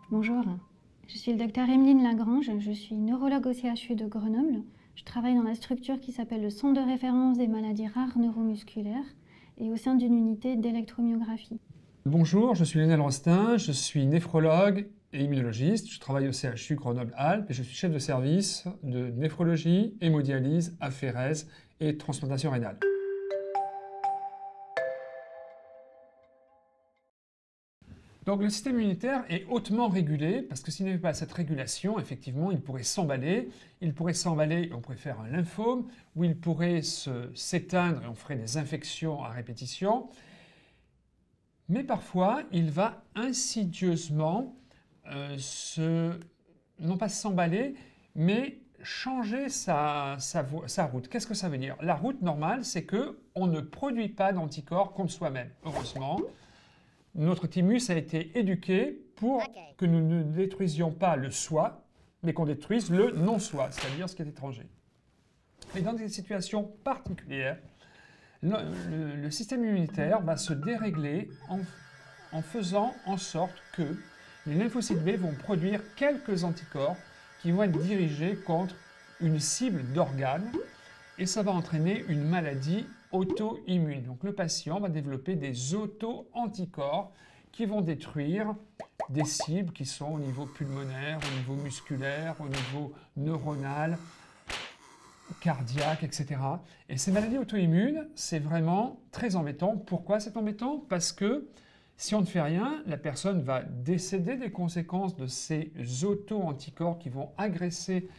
Bonjour, je suis le docteur Emeline Lagrange, je suis neurologue au CHU de Grenoble. Je travaille dans la structure qui s'appelle le Centre de référence des maladies rares neuromusculaires et au sein d'une unité d'électromyographie. Bonjour, je suis Lionel Rostin, je suis néphrologue et immunologiste. Je travaille au CHU Grenoble-Alpes et je suis chef de service de néphrologie, hémodialyse, aphérèse et transplantation rénale. Donc le système immunitaire est hautement régulé parce que s'il n'y avait pas cette régulation, effectivement, il pourrait s'emballer. Il pourrait s'emballer et on pourrait faire un lymphome, ou il pourrait s'éteindre et on ferait des infections à répétition. Mais parfois, il va insidieusement non pas s'emballer, mais changer sa route. Qu'est-ce que ça veut dire? La route normale, c'est qu'on ne produit pas d'anticorps contre soi-même, heureusement. Notre thymus a été éduqué pour que nous ne détruisions pas le soi, mais qu'on détruise le non-soi, c'est-à-dire ce qui est étranger. Et dans des situations particulières, le système immunitaire va se dérégler en faisant en sorte que les lymphocytes B vont produire quelques anticorps qui vont être dirigés contre une cible d'organe et ça va entraîner une maladie auto-immune. Donc le patient va développer des auto-anticorps qui vont détruire des cibles qui sont au niveau pulmonaire, au niveau musculaire, au niveau neuronal, cardiaque, etc. Et ces maladies auto-immunes, c'est vraiment très embêtant. Pourquoi c'est embêtant? Parce que si on ne fait rien, la personne va décéder des conséquences de ces auto-anticorps qui vont agresser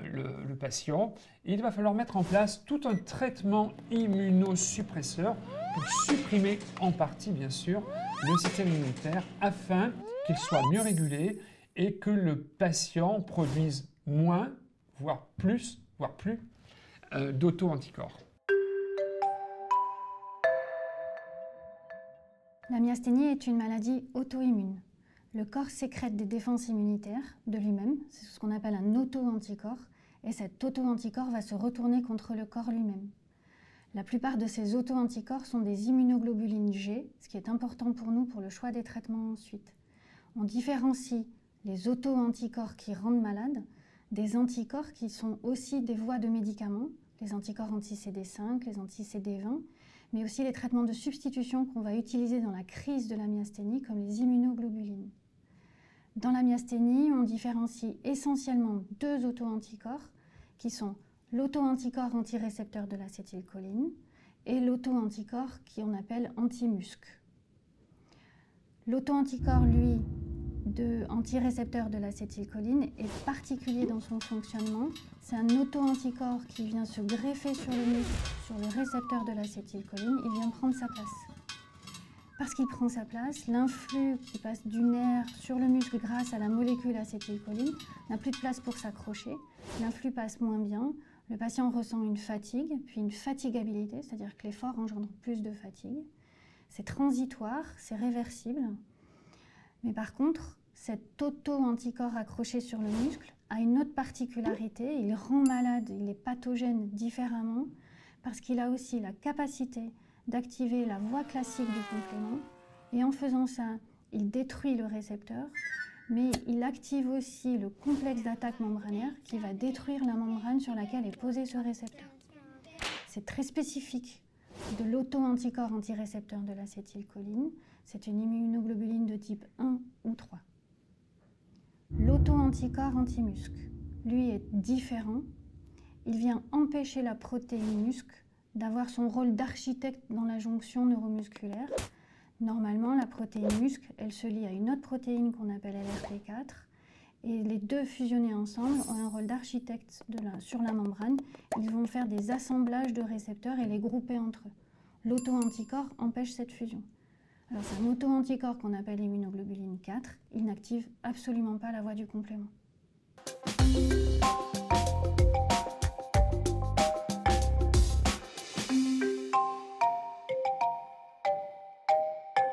le patient. Et il va falloir mettre en place tout un traitement immunosuppresseur pour supprimer en partie, bien sûr, le système immunitaire afin qu'il soit mieux régulé et que le patient produise moins, voire plus, voire plus, d'auto-anticorps. La myasthénie est une maladie auto-immune. Le corps sécrète des défenses immunitaires de lui-même, c'est ce qu'on appelle un auto-anticorps, et cet auto-anticorps va se retourner contre le corps lui-même. La plupart de ces auto-anticorps sont des immunoglobulines G, ce qui est important pour nous pour le choix des traitements ensuite. On différencie les auto-anticorps qui rendent malade des anticorps qui sont aussi des voies de médicaments, les anticorps anti-CD5, les anti-CD20, mais aussi les traitements de substitution qu'on va utiliser dans la crise de la myasthénie, comme les immunoglobulines. Dans la myasthénie, on différencie essentiellement deux auto-anticorps qui sont l'auto-anticorps antirécepteur de l'acétylcholine et l'auto-anticorps qu'on appelle anti-MuSK. L'auto-anticorps, lui, antirécepteur de l'acétylcholine est particulier dans son fonctionnement. C'est un auto-anticorps qui vient se greffer sur le muscle, sur le récepteur de l'acétylcholine, il vient prendre sa place. Parce qu'il prend sa place, l'influx qui passe du nerf sur le muscle grâce à la molécule acétylcholine n'a plus de place pour s'accrocher, l'influx passe moins bien, le patient ressent une fatigue, puis une fatigabilité, c'est-à-dire que l'effort engendre plus de fatigue. C'est transitoire, c'est réversible, mais par contre, cet auto-anticorps accroché sur le muscle a une autre particularité, il rend malade, il est pathogène différemment, parce qu'il a aussi la capacité d'activer la voie classique du complément, et en faisant ça, il détruit le récepteur, mais il active aussi le complexe d'attaque membranaire qui va détruire la membrane sur laquelle est posé ce récepteur. C'est très spécifique de l'auto-anticorps antirécepteur de l'acétylcholine, c'est une immunoglobuline de type 1 ou 3. L'auto-anticorps anti-MuSK, lui, est différent. Il vient empêcher la protéine MuSK d'avoir son rôle d'architecte dans la jonction neuromusculaire. Normalement, la protéine MuSK, elle se lie à une autre protéine qu'on appelle LRP4, et les deux fusionnés ensemble ont un rôle d'architecte sur la membrane. Ils vont faire des assemblages de récepteurs et les grouper entre eux. L'auto-anticorps empêche cette fusion. Alors c'est un auto-anticorps qu'on appelle immunoglobuline 4, il n'active absolument pas la voie du complément.